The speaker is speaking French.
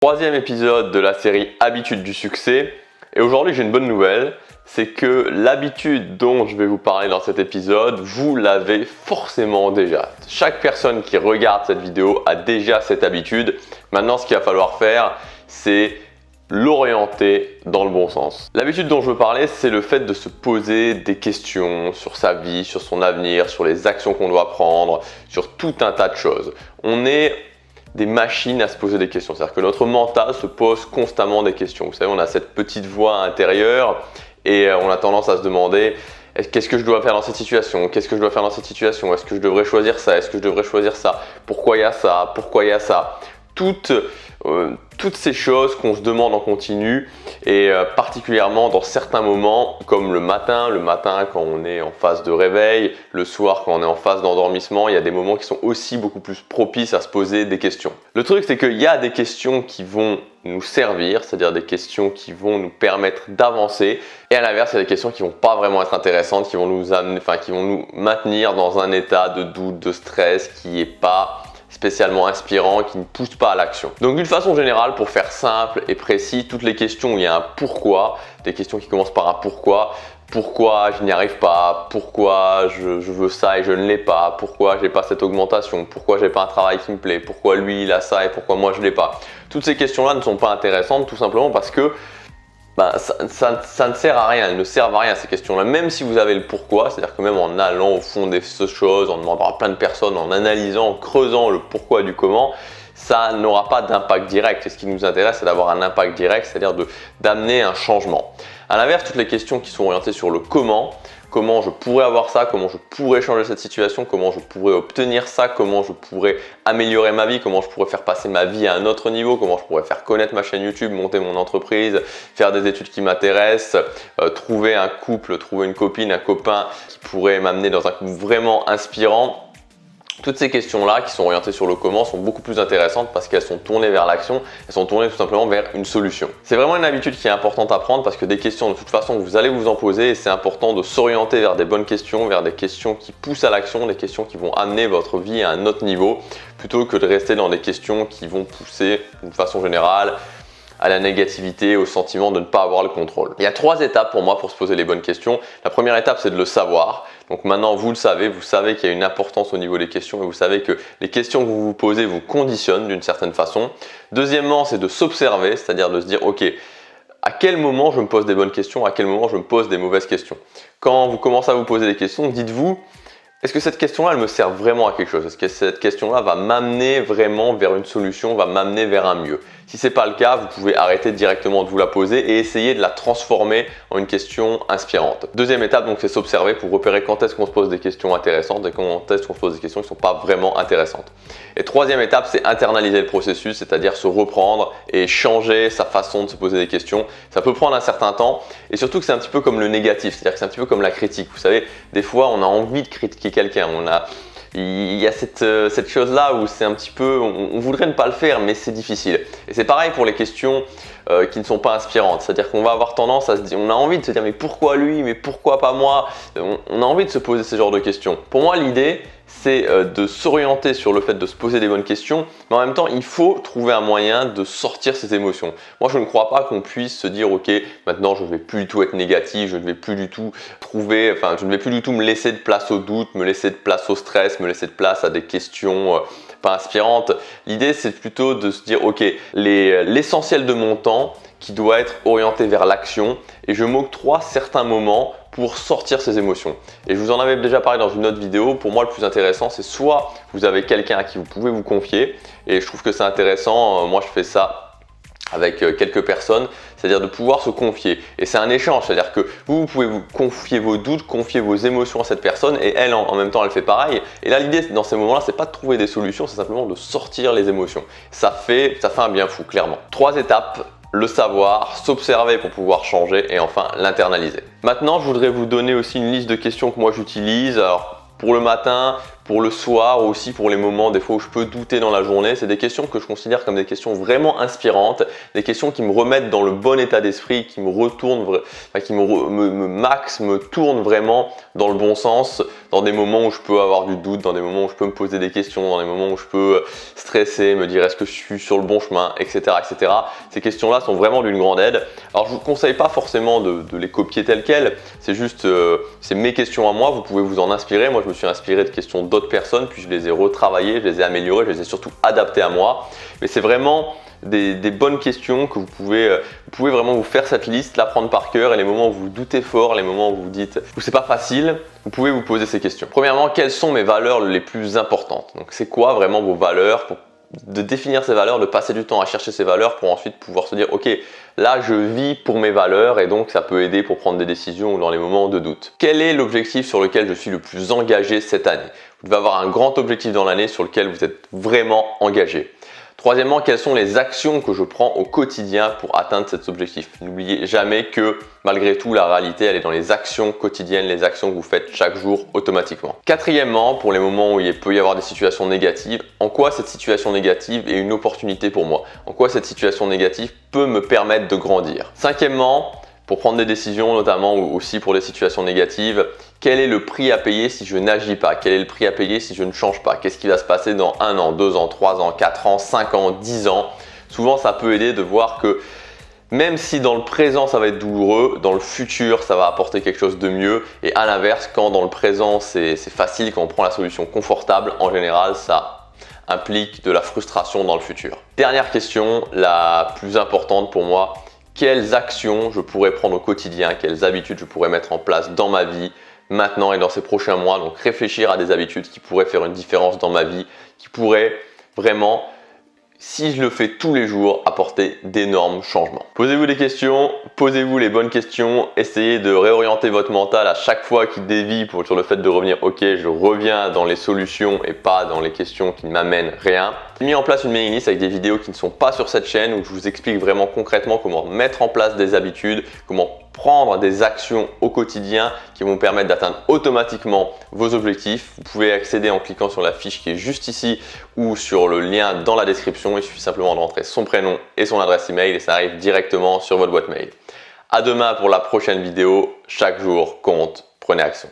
Troisième épisode de la série Habitudes du succès. Et aujourd'hui, j'ai une bonne nouvelle, c'est que l'habitude dont je vais vous parler dans cet épisode, vous l'avez forcément déjà. Chaque personne qui regarde cette vidéo a déjà cette habitude. Maintenant, ce qu'il va falloir faire, c'est l'orienter dans le bon sens. L'habitude dont je veux parler, c'est le fait de se poser des questions sur sa vie, sur son avenir, sur les actions qu'on doit prendre, sur tout un tas de choses. On est des machines à se poser des questions. C'est-à-dire que notre mental se pose constamment des questions. Vous savez, on a cette petite voix intérieure et on a tendance à se demander qu'est-ce que je dois faire dans cette situation? Qu'est-ce que je dois faire dans cette situation? Est-ce que je devrais choisir ça? Est-ce que je devrais choisir ça? Pourquoi il y a ça? Pourquoi il y a ça? Toutes ces choses qu'on se demande en continu et particulièrement dans certains moments comme le matin quand on est en phase de réveil, le soir quand on est en phase d'endormissement, il y a des moments qui sont aussi beaucoup plus propices à se poser des questions. Le truc, c'est qu'il y a des questions qui vont nous servir, c'est-à-dire des questions qui vont nous permettre d'avancer, et à l'inverse, il y a des questions qui vont pas vraiment être intéressantes, qui vont nous maintenir dans un état de doute, de stress qui est pas spécialement inspirant, qui ne pousse pas à l'action. Donc d'une façon générale, pour faire simple et précis, toutes les questions où il y a un pourquoi, des questions qui commencent par un pourquoi je n'y arrive pas, pourquoi je veux ça et je ne l'ai pas, pourquoi je n'ai pas cette augmentation, pourquoi je n'ai pas un travail qui me plaît, pourquoi lui il a ça et pourquoi moi je ne l'ai pas. Toutes ces questions-là ne sont pas intéressantes tout simplement parce que ça ne sert à rien, elles ne servent à rien ces questions-là, même si vous avez le pourquoi, c'est-à-dire que même en allant au fond des choses, en demandant à plein de personnes, en analysant, en creusant le pourquoi du comment, ça n'aura pas d'impact direct. Et ce qui nous intéresse, c'est d'avoir un impact direct, c'est-à-dire d'amener un changement. À l'inverse, toutes les questions qui sont orientées sur le comment je pourrais avoir ça, comment je pourrais changer cette situation, comment je pourrais obtenir ça, comment je pourrais améliorer ma vie, comment je pourrais faire passer ma vie à un autre niveau, comment je pourrais faire connaître ma chaîne YouTube, monter mon entreprise, faire des études qui m'intéressent, trouver un couple, trouver une copine, un copain qui pourrait m'amener dans un couple vraiment inspirant. Toutes ces questions-là qui sont orientées sur le comment sont beaucoup plus intéressantes parce qu'elles sont tournées vers l'action, elles sont tournées tout simplement vers une solution. C'est vraiment une habitude qui est importante à prendre parce que des questions, de toute façon, vous allez vous en poser et c'est important de s'orienter vers des bonnes questions, vers des questions qui poussent à l'action, des questions qui vont amener votre vie à un autre niveau plutôt que de rester dans des questions qui vont pousser d'une façon générale à la négativité, au sentiment de ne pas avoir le contrôle. Il y a 3 étapes pour moi pour se poser les bonnes questions. La première étape, c'est de le savoir. Donc maintenant, vous le savez, vous savez qu'il y a une importance au niveau des questions et vous savez que les questions que vous vous posez vous conditionnent d'une certaine façon. Deuxièmement, c'est de s'observer, c'est-à-dire de se dire, ok, à quel moment je me pose des bonnes questions, à quel moment je me pose des mauvaises questions. Quand vous commencez à vous poser des questions, dites-vous, est-ce que cette question-là, elle me sert vraiment à quelque chose? Est-ce que cette question-là va m'amener vraiment vers une solution, va m'amener vers un mieux? Si ce n'est pas le cas, vous pouvez arrêter directement de vous la poser et essayer de la transformer en une question inspirante. Deuxième étape, donc, c'est s'observer pour repérer quand est-ce qu'on se pose des questions intéressantes et quand est-ce qu'on se pose des questions qui ne sont pas vraiment intéressantes. Et troisième étape, c'est internaliser le processus, c'est-à-dire se reprendre et changer sa façon de se poser des questions. Ça peut prendre un certain temps et surtout que c'est un petit peu comme le négatif, c'est-à-dire que c'est un petit peu comme la critique. Vous savez, des fois, on a envie de critiquer quelqu'un, il y a cette chose-là où c'est un petit peu, on voudrait ne pas le faire, mais c'est difficile. Et c'est pareil pour les questions qui ne sont pas inspirantes. C'est-à-dire qu'on va avoir tendance à se dire, on a envie de se dire, mais pourquoi lui, mais pourquoi pas moi? On a envie de se poser ce genre de questions. Pour moi, l'idée, c'est de s'orienter sur le fait de se poser des bonnes questions, mais en même temps, il faut trouver un moyen de sortir ces émotions. Moi, je ne crois pas qu'on puisse se dire, ok, maintenant, je ne vais plus du tout être négatif, je ne vais plus du tout je ne vais plus du tout me laisser de place au doute, me laisser de place au stress, me laisser de place à des questions pas inspirantes. L'idée, c'est plutôt de se dire, ok, l'essentiel de mon temps qui doit être orienté vers l'action et je m'octroie certains moments pour sortir ces émotions. Et je vous en avais déjà parlé dans une autre vidéo. Pour moi, le plus intéressant, c'est soit vous avez quelqu'un à qui vous pouvez vous confier et je trouve que c'est intéressant. Moi, je fais ça avec quelques personnes, c'est-à-dire de pouvoir se confier. Et c'est un échange, c'est-à-dire que vous pouvez vous confier vos doutes, confier vos émotions à cette personne et elle, en même temps, elle fait pareil. Et là, l'idée, dans ces moments-là, c'est pas de trouver des solutions, c'est simplement de sortir les émotions. Ça fait un bien fou, clairement. 3 étapes. Le savoir, s'observer pour pouvoir changer et enfin l'internaliser. Maintenant, je voudrais vous donner aussi une liste de questions que moi j'utilise. Alors, pour le matin, pour le soir, aussi pour les moments des fois où je peux douter dans la journée. C'est des questions que je considère comme des questions vraiment inspirantes, des questions qui me remettent dans le bon état d'esprit, qui me retournent, qui me tournent vraiment dans le bon sens dans des moments où je peux avoir du doute, dans des moments où je peux me poser des questions, dans des moments où je peux stresser, me dire est-ce que je suis sur le bon chemin, etc. etc. Ces questions-là sont vraiment d'une grande aide. Alors je ne vous conseille pas forcément de les copier telles quelles, c'est juste, c'est mes questions à moi, vous pouvez vous en inspirer. Moi je me suis inspiré de questions d'autres personnes, puis je les ai retravaillées, je les ai améliorées, je les ai surtout adaptées à moi. Mais c'est vraiment des bonnes questions que vous pouvez vraiment vous faire cette liste, la prendre par cœur, et les moments où vous doutez fort, les moments où vous dites où c'est pas facile, vous pouvez vous poser ces questions. Premièrement, quelles sont mes valeurs les plus importantes? Donc c'est quoi vraiment vos valeurs? De définir ces valeurs, de passer du temps à chercher ces valeurs pour ensuite pouvoir se dire ok, là je vis pour mes valeurs, et donc ça peut aider pour prendre des décisions dans les moments de doute. Quel est l'objectif sur lequel je suis le plus engagé cette année? Vous devez avoir un grand objectif dans l'année sur lequel vous êtes vraiment engagé. Troisièmement, quelles sont les actions que je prends au quotidien pour atteindre cet objectif? N'oubliez jamais que malgré tout, la réalité, elle est dans les actions quotidiennes, les actions que vous faites chaque jour automatiquement. Quatrièmement, pour les moments où il peut y avoir des situations négatives, en quoi cette situation négative est une opportunité pour moi? En quoi cette situation négative peut me permettre de grandir? Cinquièmement, pour prendre des décisions, notamment ou aussi pour des situations négatives, quel est le prix à payer si je n'agis pas? Quel est le prix à payer si je ne change pas? Qu'est-ce qui va se passer dans 1 an, 2 ans, 3 ans, 4 ans, 5 ans, 10 ans? Souvent, ça peut aider de voir que même si dans le présent ça va être douloureux, dans le futur ça va apporter quelque chose de mieux. Et à l'inverse, quand dans le présent c'est facile, quand on prend la solution confortable, en général ça implique de la frustration dans le futur. Dernière question, la plus importante pour moi. Quelles actions je pourrais prendre au quotidien, quelles habitudes je pourrais mettre en place dans ma vie maintenant et dans ces prochains mois? Donc réfléchir à des habitudes qui pourraient faire une différence dans ma vie, qui pourraient vraiment, si je le fais tous les jours, apporter d'énormes changements. Posez-vous des questions, posez-vous les bonnes questions, essayez de réorienter votre mental à chaque fois qu'il dévie sur le fait de revenir ok, je reviens dans les solutions et pas dans les questions qui ne m'amènent rien. J'ai mis en place une mailing list avec des vidéos qui ne sont pas sur cette chaîne où je vous explique vraiment concrètement comment mettre en place des habitudes, comment prendre des actions au quotidien qui vont vous permettre d'atteindre automatiquement vos objectifs. Vous pouvez accéder en cliquant sur la fiche qui est juste ici ou sur le lien dans la description. Il suffit simplement de rentrer son prénom et son adresse email et ça arrive directement sur votre boîte mail. À demain pour la prochaine vidéo. Chaque jour compte, prenez action.